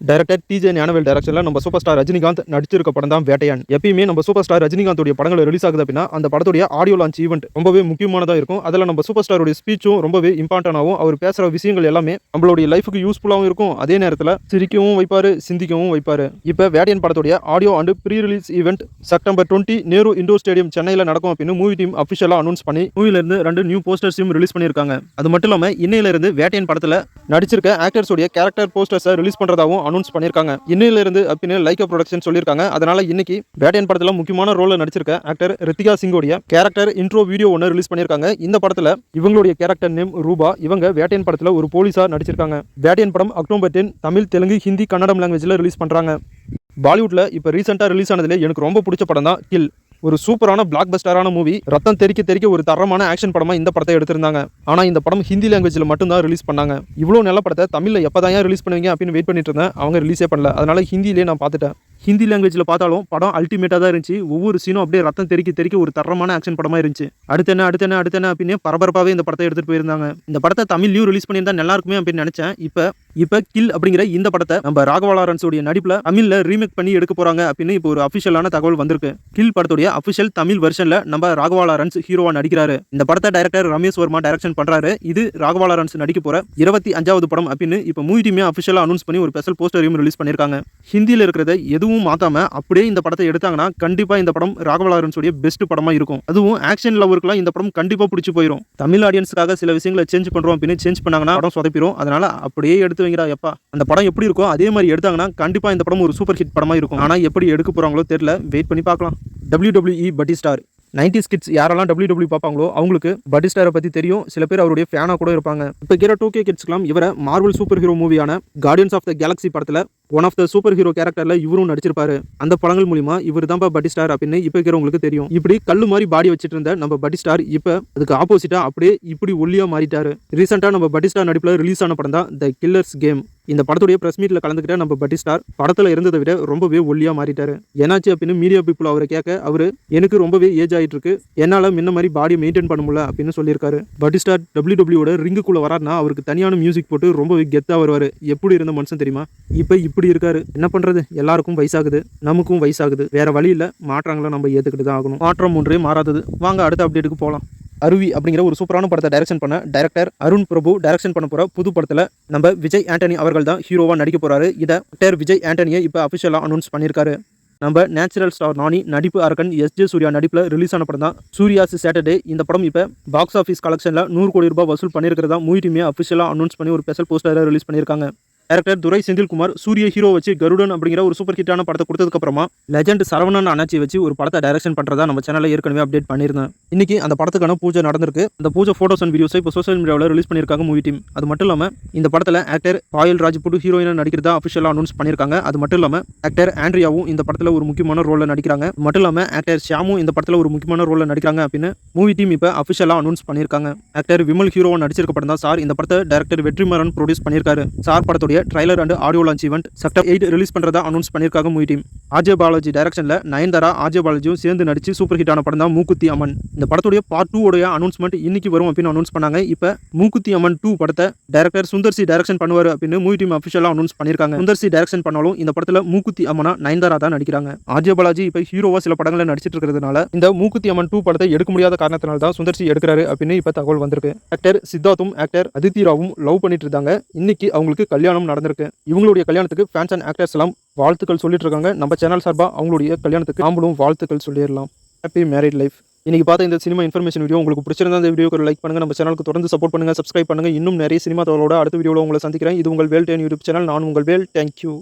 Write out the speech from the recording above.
Director DJ Gnanavel டைரக்ஷன்ல நம்ம super star Rajinikanth நடிச்சிருக்க படம் தான் வேட்டையான். எப்பயுமே நம்ம சூப்பர் ஸ்டார் ரஜினிகாந்தோட படங்கள் ரிலீஸ் ஆகுது அப்படின்னா அந்த படத்துடைய ஆடியோ லான்ச் ஈவெண்ட் ரொம்பவே முக்கியமானதா இருக்கும். அதில் நம்ம சூப்பர் ஸ்டாரோட ஸ்பீச்சும் ரொம்பவே இம்பார்ட்டன்டாகவும் அவர் பேசுற விஷயங்கள் எல்லாமே நம்மளுடைய லைஃபுக்கு யூஸ்ஃபுல்லாகவும் இருக்கும். அதே நேரத்தில் சிரிக்கவும் வைப்பாரு, சிந்திக்கவும் வைப்பாரு. இப்போ வேட்டையான் படத்துடைய audio and pre release event September 20 Nehru indoor stadium சென்னையில் நடக்கும் அப்படின்னு மூவி டீம் அஃபிஷியலாக அனௌன்ஸ் பண்ணி மூவில இருந்து 2 நியூ போஸ்டர்ஸையும் ரிலீஸ் பண்ணியிருக்காங்க. அது மட்டும் இல்லாமல் இன்னையில இருந்து வேட்டையான் படத்தில் நடிச்சிருக்க ஆக்டர்ஸோட கேரக்டர் போஸ்டர்ஸை ரிலீஸ் பண்றதாகவும் அனௌன்ஸ் பண்ணியிருக்காங்க. இன்னையில இருந்து அப்படின்னு லைகா ப்ரொடக்ஷன் சொல்லியிருக்காங்க. அதனால இன்னைக்கு வேட்டையான் படத்துல முக்கியமான ரோல்ல நடிச்சிருக்க ஆக்டர் ரித்திகா சிங்கோடைய கேரக்டர் இன்ட்ரோ வீடியோ ஒன்று ரிலீஸ் பண்ணியிருக்காங்க. இந்த படத்துல இவங்களுடைய கேரக்டர் நேம் ரூபா. இவங்க வேட்டையான் படத்துல ஒரு போலீஸா நடிச்சிருக்காங்க. வேட்டையான் படம் அக்டோபர் 10 தமிழ், தெலுங்கு, ஹிந்தி, கன்னடம் லாங்குவேஜ்ல ரிலீஸ் பண்றாங்க. பாலிவுட்ல இப்போ ரீசெண்டா ரிலீஸ் ஆனதுல எனக்கு ரொம்ப பிடிச்ச படம் தான் கில். ஒரு சூப்பரான பிளாக் பஸ்டரான மூவி. ரத்தம் தெறிக்க ஒரு தரமான ஆக்ஷன் படமா இந்த படத்தை எடுத்திருந்தாங்க. ஆனா இந்த படம் ஹிந்தி லாங்குவேஜ்ல மட்டும் தான் ரிலீஸ் பண்ணாங்க. இவ்வளவு நல்ல படத்தை தமிழ்ல எப்பதான் ரிலீஸ் பண்ணுவீங்க அப்படின்னு வெயிட் பண்ணிட்டு இருந்தேன். அவங்க ரிலீஸே பண்ணல. அதனால ஹிந்திலேயே நான் பார்த்துட்டேன். ஹிந்தி லாங்குவேஜில் பார்த்தாலும் படம் அல்டிமேட்டாக தான் இருந்துச்சு. ஒவ்வொரு சீனும் அப்படியே ரத்தம் தெறிக்க ஒரு தரமான ஆக்ஷன் படமாக இருந்துச்சு. அடுத்தென்ன அப்படின்னு பரபரப்பாகவே இந்த படத்தை எடுத்துகிட்டு போயிருந்தாங்க. இந்த படத்தை தமிழ்லையும் ரிலீஸ் பண்ணியிருந்தா நல்லா இருக்குமே அப்படின்னு நினச்சேன். இப்போ கில் அப்படிங்கிற இந்த படத்தை நம்ம ராகவா லாரன்ஸோடைய நடிப்பில் தமிழில் ரீமேக் பண்ணி எடுக்க போகிறாங்க அப்படின்னு இப்போ ஒரு அஃபிஷியலான தகவல் வந்திருக்கு. கில் படத்துடைய அஃபிஷியல் தமிழ் வெர்ஷனில் நம்ம ராகவா லாரன்ஸ் ஹீரோவா நடிக்கிறாரு. இந்த படத்தை டைரக்டர் ரமேஷ் வர்மா டைரக்ஷன் பண்ணுறாரு. இது ராகவா லாரன்ஸ் நடிக்க போகிற 25வது படம் அப்படின்னு இப்போ மூவி டீமே அஃபிஷியலாக அனௌன்ஸ் பண்ணி ஒரு ஸ்பெஷல் போஸ்டரையும் ரிலீஸ் பண்ணியிருக்காங்க. ஹிந்தியில் இருக்கிறத எதுவும் மாத்தாம அப்படியே இந்த படத்தை எடுத்தாங்கன்னா கண்டிப்பா இந்த படம் ராகவா லாரன்ஸோட பெஸ்ட் படமா இருக்கும். அதுவும் ஆக்ஷன் லவருக்குலாம் இந்த படம் கண்டிப்பா பிடிச்சி போயிடும். தமிழ் ஆடியன்ஸ்க்காக சில விஷயங்களை சேஞ்ச் பண்றோம் அப்படின்னு சேஞ்ச் பண்ணாங்கன்னா படம் சொதப்பிடும். அதனால அப்படியே எடுத்து வைங்கடா எப்பா. அந்த படம் எப்படி இருக்கோ அதே மாதிரி எடுத்தாங்கன்னா கண்டிப்பா இந்த படம் ஒரு சூப்பர் ஹிட் படமா இருக்கும். ஆனா எப்படி எடுக்க போறாங்களோ தெரியல. வெயிட் பண்ணி பார்க்கலாம். WWE பட்டி ஸ்டார் 90s கிட்ஸ் யாரெல்லாம் WWE பார்ப்பாங்களோ அவங்களுக்கு பட்டி ஸ்டாரை பற்றி தெரியும். சில பேர் அவருடைய ஃபேனாக கூட இருப்பாங்க. இப்போ இருக்கிற 2K கிட்ஸ்லாம் இவரை மார்வல் சூப்பர் ஹீரோ மூவியான கார்டியன்ஸ் ஆஃப் த கேலக்ஸி படத்தில் one of the super hero கேரக்டர்ல இவரும் நடிச்சிருப்பாரு. அந்த படங்கள் மூலியமா இவர் தான் பட்டி ஸ்டார் அப்படின்னு இப்போ இருக்கிறவங்களுக்கு தெரியும். இப்படி கல்லு மாதிரி பாடி வச்சிட்டு இருந்த நம்ம பட்டி ஸ்டார் இப்போ அதுக்கு ஆப்போசிட்டா அப்படியே இப்படி ஒல்லியா மாறிட்டாரு. ரீசெண்டா நம்ம பட்டி ஸ்டார் நடிப்புல ரிலீஸ் ஆன படம் தான் த கில்லர்ஸ் கேம். இந்த படத்துடைய பிரஸ் மீட்ல கலந்துக்கிட்ட நம்ம பட்டி ஸ்டார் படத்துல இருந்ததை விட ரொம்பவே ஒல்லியா மாறிட்டாரு. என்னாச்சு அப்படின்னு மீடியா பீப்புள் அவரை கேட்க அவரு எனக்கு ரொம்பவே ஏஜ் ஆயிட்டு இருக்கு, என்னால முன்ன மாதிரி பாடியை மெயின்டைன் பண்ண முடியல அப்படின்னு சொல்லியிருக்காரு. பட்டி ஸ்டார் WWE ரிங்குக்குள்ள வராருன்னா அவருக்கு தனியான மியூசிக் போட்டு ரொம்பவே கெத்தா வருவாரு. எப்படி இருந்த மனுஷன் தெரியுமா? இப்படி இருக்காரு. என்ன பண்றது, எல்லாருக்கும் வயசாகுது, நமக்கும் வயசாகுது, வேற வழி இல்ல. மாற்றங்களை நம்ம ஏத்துக்கிட்டு தான் ஆகணும். மாற்றம் ஒன்றே மாறாதது. வாங்க அடுத்த அப்டேட்டுக்கு போகலாம். அருவி அப்படிங்கிற ஒரு சூப்பரான படத்தை டைரக்ஷன் பண்ண டைரக்டர் அருண் பிரபு டைரக்ஷன் பண்ண போற புது படத்துல நம்ம விஜய் ஆண்டனி அவர்கள் தான் ஹீரோவா நடிக்க போறாரு. இதை டைரக்டர் விஜய் ஆண்டனியை இப்போ அபிஷியலா அனௌன்ஸ் பண்ணியிருக்காரு. நம்ம நேச்சுரல் ஸ்டார் நானி நடிப்பு அரக்கன் SJ சூர்யா நடிப்பில் ரிலீஸ் ஆன படம் தான் சூர்யாஸ் சாட்டர்டே. இந்த படம் இப்போ பாக்ஸ் ஆஃபீஸ் கலெக்ஷன்ல 100 கோடி ரூபாய் வசூல் பண்ணியிருக்கிறதா மூவி டீமே அபிஷியலா அனௌன்ஸ் பண்ணி ஒரு ஸ்பெஷல் போஸ்டரை ரிலீஸ் பண்ணியிருக்காங்க. டைரக்டர் துரை செந்தில்குமார் சூரிய ஹீரோ வச்சு கருடன் அப்படிங்கிற ஒரு சூப்பர் ஹிட்டான படத்தை கொடுத்ததுக்கு அப்புறமா லெஜண்ட் சரவணன் அண்ணாச்சி வச்சு ஒரு படத்தை டைரக்ஷன் பண்றதா நம்ம சேனல்ல ஏற்கனவே அப்டேட் பண்ணியிருந்தேன். இன்னைக்கு அந்த படத்துக்கான பூஜை நடந்திருக்கு. அந்த பூஜை போட்டோஸ் அண்ட் வீடியோஸை இப்போ சோஷியல் மீடியாவில் ரிலீஸ் பண்ணியிருக்காங்க மூவி டீம். அது மட்டும் இல்லாமல் இந்த படத்தில் ஆக்டர் பாயல் ராஜ்புட் ஹீரோயினா நடிக்கிறதா அஃபிஷியலாக அனௌன்ஸ் பண்ணியிருக்காங்க. அது மட்டும் இல்லாமல் ஆக்டர் ஆண்ட்ரியாவும் இந்த படத்தில் ஒரு முக்கியமான ரோலில் நடிக்கிறாங்க. மட்டும் இல்லாமல் ஆக்டர் ஷியாமும் இந்த படத்தில் ஒரு முக்கியமான ரோலில் நடிக்கிறாங்க அப்படின்னு மூவி டீம் இப்போ அஃபிஷியலாக அனௌன்ஸ் பண்ணியிருக்காங்க. ஆக்டர் விமல் ஹீரோவா நடிச்சிருக்க படம் தான் சார். இந்த படத்தை டைரக்டர் வெற்றிமாறன் ப்ரொடியூஸ் பண்ணியிருக்காரு. சார் படத்துடைய trailer and audio launch event September 8 release பண்றதா அனௌன்ஸ் பண்ணிருக்காங்க மூவி டீம். ஆர்ஜே பாலாஜி டைரக்ஷன்ல நயன்தாரா ஆர்ஜே பாலாஜியும் சேர்ந்து நடிச்சு சூப்பர் ஹிட்டான படம் தான் மூக்குத்தி அம்மன். இந்த படத்துடைய பார்ட் 2 உடைய அனௌன்ஸ்மெண்ட் இன்னைக்கு வரும் அப்படின்னு அனௌன்ஸ் பண்ணாங்க. இப்போ மூக்குத்தி அம்மன் 2 படத்தை டைரக்டர் சுந்தர்சி டைரக்ஷன் பண்ணுவார் அப்படின்னு மூவி டீம் அஃபிஷியலா அனௌன்ஸ் பண்ணிருக்காங்க. சுந்தர்சி டைரக்ஷன் பண்ணாலும் இந்த படத்துல மூக்குத்தி அம்மனா நயன்தாரா தான் நடிக்கிறாங்க. ஆர்ஜே பாலாஜி இப்போ ஹீரோவா சில படங்களை நடிச்சிட்டு இருக்கிறதுனால இந்த மூக்குத்தி அம்மன் 2 படத்தை எடுக்க முடியாத காரணத்தினால தான் சுந்தர்சி எடுக்கிறாரு அப்படின்னு இப்போ தகவல் வந்திருக்கு. ஆக்டர் சித்தார்த்தும் ஆக்டர் அதித்தி ராவும் லவ் பண்ணிட்டு இருந்தாங்க. இன்னைக்கு அவங்களுக்கு கல்யாணம் நடந்திருக்கு. இவங்களுடைய கல்யாணத்துக்கு ஃபேன்ஸ் அண்ட் ஆக்டர்ஸ் எல்லாம் வாழ்த்துக்கள் சொல்லிட்டு இருக்காங்க. நம்ம சேனல் சார்பாக அவங்களுடைய கல்யாணத்துக்கு நாமளும் வாழ்த்துக்கள் சொல்லிடலாம். Happy married life. இன்னைக்கு பார்த்த இந்த சினிமா இன்ஃபர்மேஷன் வீடியோ உங்களுக்கு பிடிச்சிருந்தா இந்த வீடியோக்கு லைக் பண்ணுங்க. நம்ம சேனலுக்கு தொடர்ந்து சப்போர்ட் பண்ணுங்க, சப்ஸ்கிரைப் பண்ணுங்க. இன்னும் நிறைய சினிமா தகவலோட அடுத்த வீடியோவில் உங்களை சந்திக்கிறேன். இது உங்கள் வேல் 10 யூடியூப் சேனல். நான் உங்கள் வேல். தேங்க்யூ.